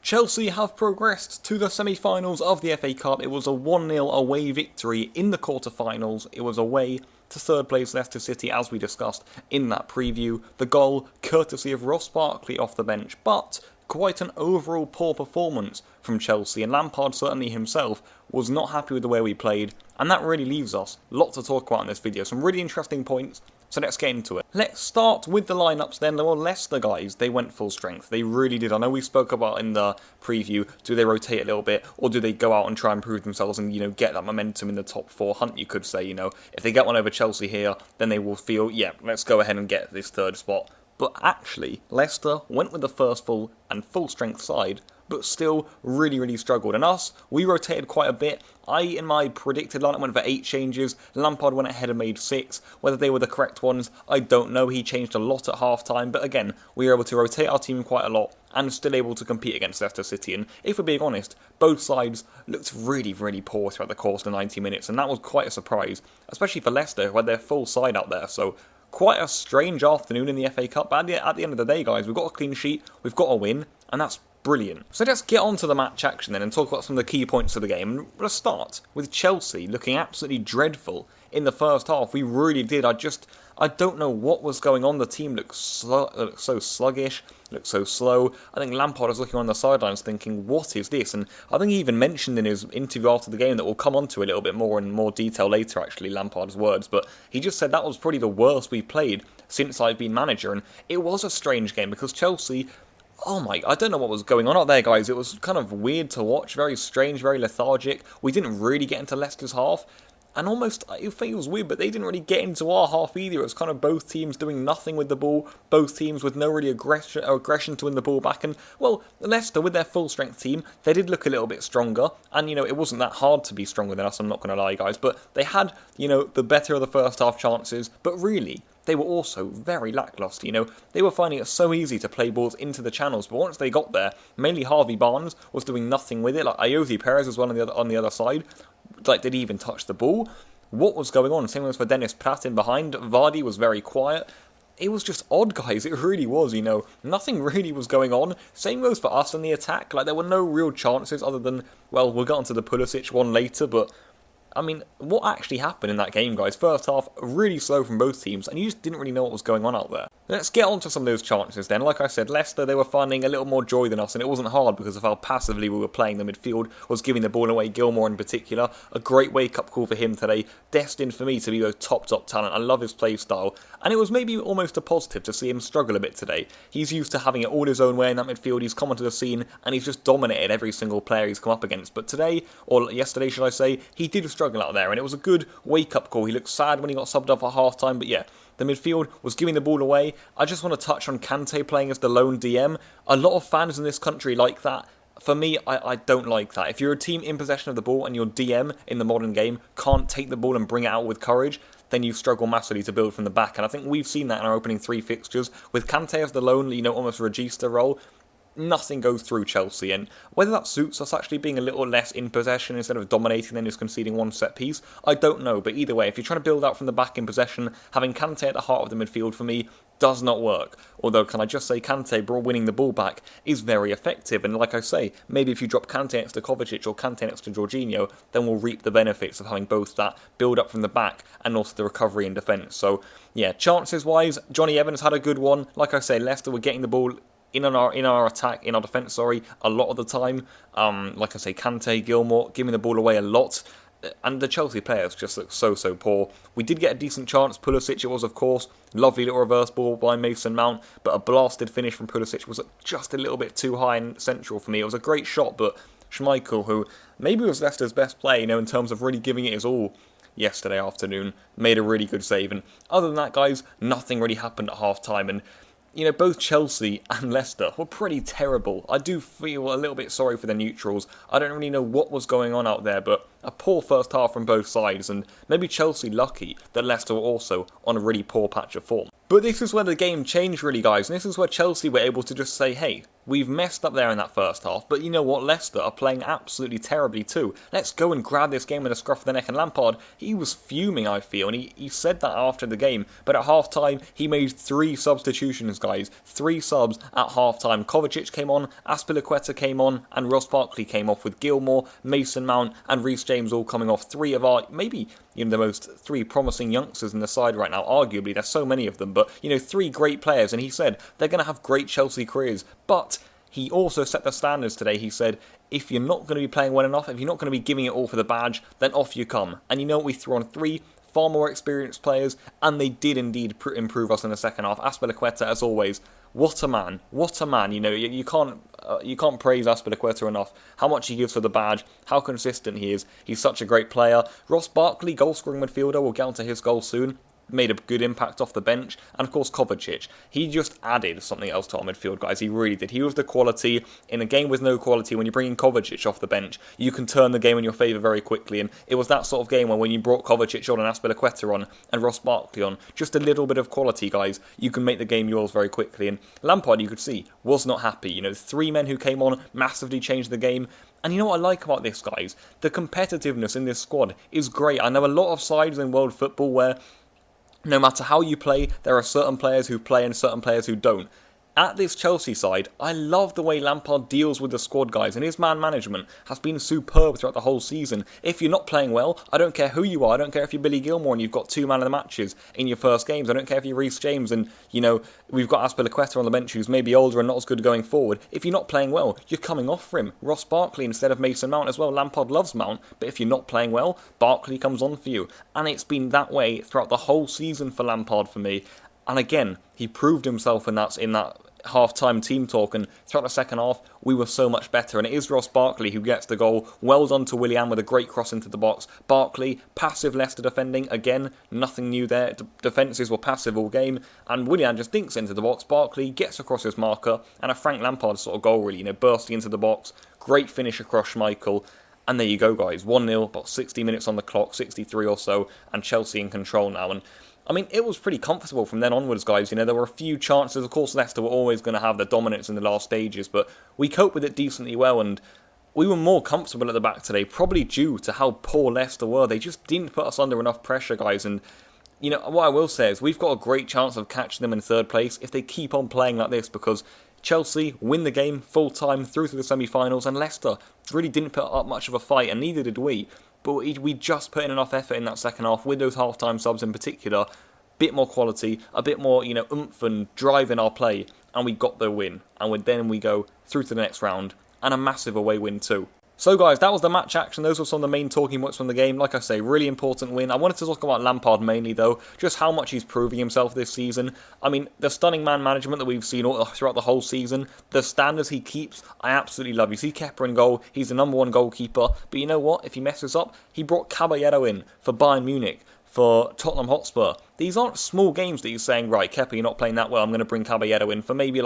Chelsea have progressed to the semi-finals of the FA Cup. It was a 1-0 away victory in the quarter-finals. It was away to third place Leicester City, as we discussed in that preview. The goal courtesy of Ross Barkley off the bench, but quite an overall poor performance from Chelsea, and Lampard certainly himself was not happy with the way we played, and that really leaves us a lot to talk about in this video. Some really interesting points, so let's get into it. Let's start with the lineups then. Well, Leicester guys, they went full strength. They really did. I know we spoke about in the preview, do they rotate a little bit, or do they go out and try and prove themselves and, get that momentum in the top four hunt, you could say, If they get one over Chelsea here, then they will feel, yeah, let's go ahead and get this third spot. But actually, Leicester went with the first full strength side, but still really struggled. And us, we rotated quite a bit. In my predicted lineup, went for 8 changes. Lampard went ahead and made 6. Whether they were the correct ones, I don't know. He changed a lot at half-time. But again, we were able to rotate our team quite a lot and still able to compete against Leicester City. And if we're being honest, both sides looked really poor throughout the course of the 90 minutes. And that was quite a surprise, especially for Leicester, who had their full side out there. So quite a strange afternoon in the FA Cup. But at the end of the day, guys, we've got a clean sheet, we've got a win, and that's brilliant. So let's get on to the match action then and talk about some of the key points of the game. Let's start with Chelsea looking absolutely dreadful in the first half. We really did. I don't know what was going on. The team looked so sluggish, looked so slow. I think Lampard was looking on the sidelines thinking, what is this? And I think he even mentioned in his interview after the game that we'll come on to a little bit more in more detail later, actually, Lampard's words. But he just said that was probably the worst we've played since I've been manager. And it was a strange game because Chelsea, I don't know what was going on out there, guys. It was kind of weird to watch, very strange, very lethargic. We didn't really get into Leicester's half, and almost, I think it was weird, but they didn't really get into our half either. It was kind of both teams doing nothing with the ball, both teams with no really aggression to win the ball back, and, well, Leicester, with their full-strength team, they did look a little bit stronger, and, it wasn't that hard to be stronger than us, I'm not going to lie, guys, but they had, the better of the first half chances, but really, they were also very lacklustre, They were finding it so easy to play balls into the channels, but once they got there, mainly Harvey Barnes was doing nothing with it. Like Ayoze Perez was one on the other side. Did he even touch the ball? What was going on? Same as for Dennis Pratt in behind. Vardy was very quiet. It was just odd, guys. It really was, Nothing really was going on. Same goes for us in the attack. There were no real chances other than, well, we'll get onto the Pulisic one later, but what actually happened in that game, guys? First half, really slow from both teams, and you just didn't really know what was going on out there. Let's get on to some of those chances then. Like I said, Leicester, they were finding a little more joy than us, and it wasn't hard because of how passively we were playing. The midfield was giving the ball away. Gilmour in particular, a great wake-up call for him today. Destined for me to be a top talent. I love his play style, and it was maybe almost a positive to see him struggle a bit today. He's used to having it all his own way in that midfield. He's come onto the scene, and he's just dominated every single player he's come up against. But today, or yesterday should I say, he did struggle out there, and it was a good wake-up call. He looked sad when he got subbed off at half-time, but yeah, the midfield was giving the ball away. I just want to touch on Kante playing as the lone DM. A lot of fans in this country like that. For me, I don't like that. If you're a team in possession of the ball and your DM in the modern game can't take the ball and bring it out with courage, then you struggle massively to build from the back. And I think we've seen that in our opening 3 fixtures. With Kante as the lone, almost regista role, nothing goes through Chelsea, and whether that suits us actually being a little less in possession instead of dominating than just conceding one set piece, I don't know. But either way, if you're trying to build out from the back in possession, having Kante at the heart of the midfield for me does not work. Although, can I just say, Kante winning the ball back is very effective, and like I say, maybe if you drop Kante next to Kovacic or Kante next to Jorginho, then we'll reap the benefits of having both that build up from the back and also the recovery in defence. So yeah, chances wise, Johnny Evans had a good one. Like I say, Leicester were getting the ball in our defence, a lot of the time. Like I say, Kante, Gilmour giving the ball away a lot, and the Chelsea players just look so poor. We did get a decent chance. Pulisic, it was, of course, lovely little reverse ball by Mason Mount, but a blasted finish from Pulisic was just a little bit too high and central for me. It was a great shot, but Schmeichel, who maybe was Leicester's best player, in terms of really giving it his all yesterday afternoon, made a really good save. And other than that, guys, nothing really happened at half-time, and both Chelsea and Leicester were pretty terrible. I do feel a little bit sorry for the neutrals. I don't really know what was going on out there, but a poor first half from both sides, and maybe Chelsea lucky that Leicester were also on a really poor patch of form. But this is where the game changed really, guys, and this is where Chelsea were able to just say, hey, We've messed up there in that first half, but you know what? Leicester are playing absolutely terribly too. Let's go and grab this game with a scruff of the neck. And Lampard, he was fuming, I feel, and he said that after the game. But at half-time, he made 3 substitutions, guys. 3 subs at half-time. Kovacic came on, Azpilicueta came on, and Ross Barkley came off with Gilmour, Mason Mount, and Reece James all coming off. 3 of our, maybe, the most 3 promising youngsters in the side right now. Arguably, there's so many of them, but, 3 great players. And he said they're going to have great Chelsea careers, but he also set the standards today. He said, if you're not going to be playing well enough, if you're not going to be giving it all for the badge, then off you come. And you know what? We threw on 3 far more experienced players, and they did indeed improve us in the second half. Azpilicueta, as always, what a man. What a man. You can't praise Azpilicueta enough. How much he gives for the badge, how consistent he is. He's such a great player. Ross Barkley, goal-scoring midfielder, we'll get onto his goal soon. Made a good impact off the bench, and of course Kovacic. He just added something else to our midfield, guys. He really did. He was the quality. In a game with no quality, when you bring in Kovacic off the bench, you can turn the game in your favour very quickly, and it was that sort of game where when you brought Kovacic on and Azpilicueta on and Ross Barkley on, just a little bit of quality, guys, you can make the game yours very quickly. And Lampard, you could see, was not happy. 3 men who came on massively changed the game. And you know what I like about this, guys? The competitiveness in this squad is great. I know a lot of sides in world football where no matter how you play, there are certain players who play and certain players who don't. At this Chelsea side, I love the way Lampard deals with the squad, guys, and his man management has been superb throughout the whole season. If you're not playing well, I don't care who you are. I don't care if you're Billy Gilmour and you've got 2 man of the matches in your first games. I don't care if you're Reece James and, we've got Azpilicueta on the bench who's maybe older and not as good going forward. If you're not playing well, you're coming off for him. Ross Barkley instead of Mason Mount as well. Lampard loves Mount, but if you're not playing well, Barkley comes on for you. And it's been that way throughout the whole season for Lampard for me. And again, he proved himself in that half-time team talk, and throughout the second half we were so much better, and it is Ross Barkley who gets the goal. Well done to Willian with a great cross into the box. Barkley, passive Leicester defending, again, nothing new there. Defences were passive all game, and Willian just dinks into the box. Barkley gets across his marker, and a Frank Lampard sort of goal really, bursting into the box. Great finish across Schmeichel. And there you go, guys, 1-0, about 60 minutes on the clock, 63 or so, and Chelsea in control now. And it was pretty comfortable from then onwards, guys. There were a few chances. Of course, Leicester were always going to have the dominance in the last stages, but we coped with it decently well, and we were more comfortable at the back today, probably due to how poor Leicester were. They just didn't put us under enough pressure, guys, and what I will say is we've got a great chance of catching them in 3rd place if they keep on playing like this, because Chelsea win the game full-time through to the semi-finals, and Leicester really didn't put up much of a fight, and neither did we. But we just put in enough effort in that second half with those half-time subs in particular. Bit more quality, a bit more, oomph and drive in our play, and we got the win. And then we go through to the next round, and a massive away win too. So guys, that was the match action. Those were some of the main talking points from the game. Like I say, really important win. I wanted to talk about Lampard mainly though, just how much he's proving himself this season. The stunning man management that we've seen throughout the whole season, the standards he keeps, I absolutely love. You see Kepa in goal, he's the number 1 goalkeeper, but you know what? If he messes up, he brought Caballero in for Bayern Munich, for Tottenham Hotspur. These aren't small games that he's saying, right, Kepa, you're not playing that well, I'm going to bring Caballero in for maybe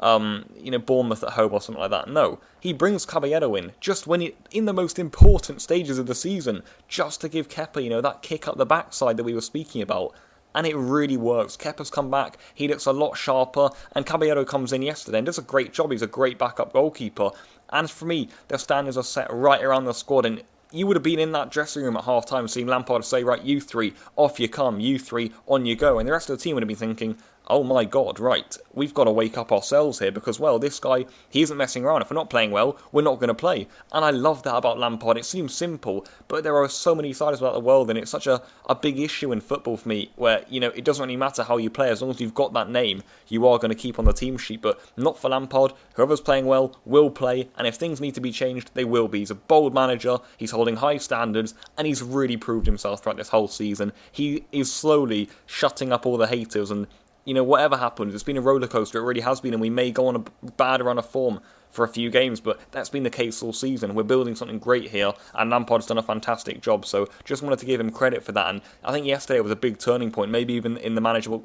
Bournemouth at home or something like that. No, he brings Caballero in just in the most important stages of the season, just to give Kepa, that kick up the backside that we were speaking about. And it really works. Kepa's come back, he looks a lot sharper, and Caballero comes in yesterday and does a great job. He's a great backup goalkeeper. And for me, the standards are set right around the squad, and you would have been in that dressing room at half-time seeing Lampard say, right, you 3, off you come, you 3, on you go. And the rest of the team would have been thinking, oh my god, right, we've got to wake up ourselves here, because, well, this guy, he isn't messing around. If we're not playing well, we're not going to play. And I love that about Lampard. It seems simple, but there are so many sides about the world, and it's such a big issue in football for me, where, it doesn't really matter how you play. As long as you've got that name, you are going to keep on the team sheet, but not for Lampard. Whoever's playing well will play, and if things need to be changed, they will be. He's a bold manager, he's holding high standards, and he's really proved himself throughout this whole season. He is slowly shutting up all the haters, and whatever happens, it's been a rollercoaster, it really has been, and we may go on a bad run of form for a few games, but that's been the case all season. We're building something great here, and Lampard's done a fantastic job, so just wanted to give him credit for that, and I think yesterday was a big turning point, maybe even in the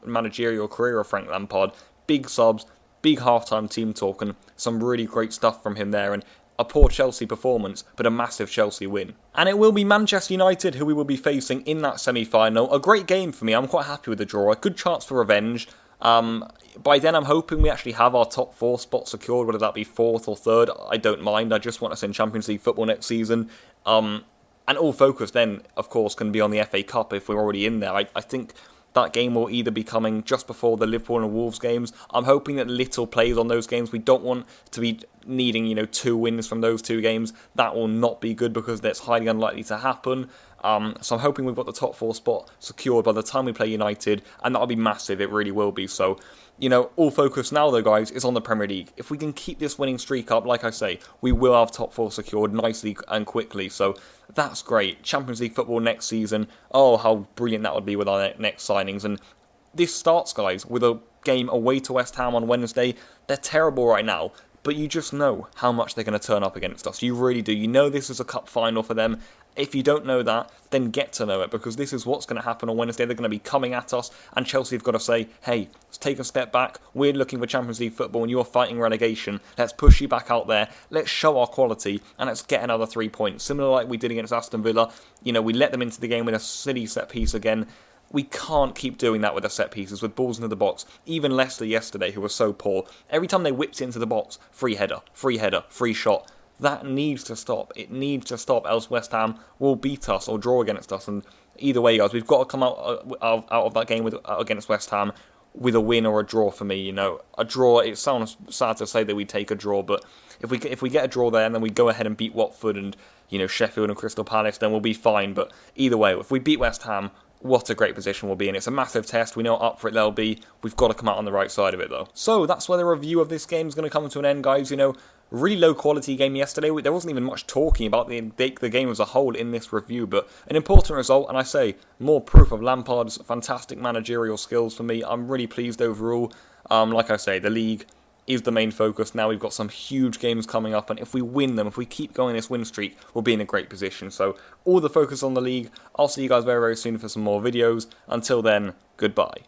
managerial career of Frank Lampard. Big subs, big half-time team talk, and some really great stuff from him there, and a poor Chelsea performance, but a massive Chelsea win. And it will be Manchester United who we will be facing in that semi-final. A great game for me. I'm quite happy with the draw. A good chance for revenge. by then I'm hoping we actually have our top 4 spot secured, whether that be 4th or 3rd, I don't mind. I just want us in Champions League football next season. And all focus then, of course, can be on the FA Cup if we're already in there. I think that game will either be coming just before the Liverpool and Wolves games. I'm hoping that little plays on those games. We don't want to be needing, 2 wins from those 2 games. That will not be good because that's highly unlikely to happen. So I'm hoping we've got the top 4 spot secured by the time we play United, and that'll be massive. It really will be. So, all focus now, though, guys, is on the Premier League. If we can keep this winning streak up, like I say, we will have top 4 secured nicely and quickly. So that's great. Champions League football next season. Oh, how brilliant that would be with our next signings. And this starts, guys, with a game away to West Ham on Wednesday. They're terrible right now, but you just know how much they're going to turn up against us. You really do. You know this is a cup final for them. If you don't know that, then get to know it, because this is what's going to happen on Wednesday. They're going to be coming at us, and Chelsea have got to say, hey, let's take a step back. We're looking for Champions League football, and you're fighting relegation. Let's push you back out there. Let's show our quality, and let's get another 3 points. Similar like we did against Aston Villa. We let them into the game with a silly set piece again. We can't keep doing that with the set pieces, with balls into the box. Even Leicester yesterday, who was so poor, every time they whipped it into the box, free header, free shot. That needs to stop. It needs to stop, else West Ham will beat us or draw against us. And either way, guys, we've got to come out of that game against West Ham with a win or a draw for me. A draw, it sounds sad to say that we take a draw, but if we get a draw there and then we go ahead and beat Watford and, Sheffield and Crystal Palace, then we'll be fine. But either way, if we beat West Ham, what a great position we'll be in. It's a massive test. We know how up for it they'll be. We've got to come out on the right side of it, though. So that's where the review of this game is going to come to an end, guys. Really low quality game yesterday. There wasn't even much talking about the game as a whole in this review, but an important result, and I say more proof of Lampard's fantastic managerial skills for me. I'm really pleased overall. Like I say, the league is the main focus. Now we've got some huge games coming up, and if we win them, if we keep going this win streak, we'll be in a great position. So all the focus on the league. I'll see you guys very, very soon for some more videos. Until then, goodbye.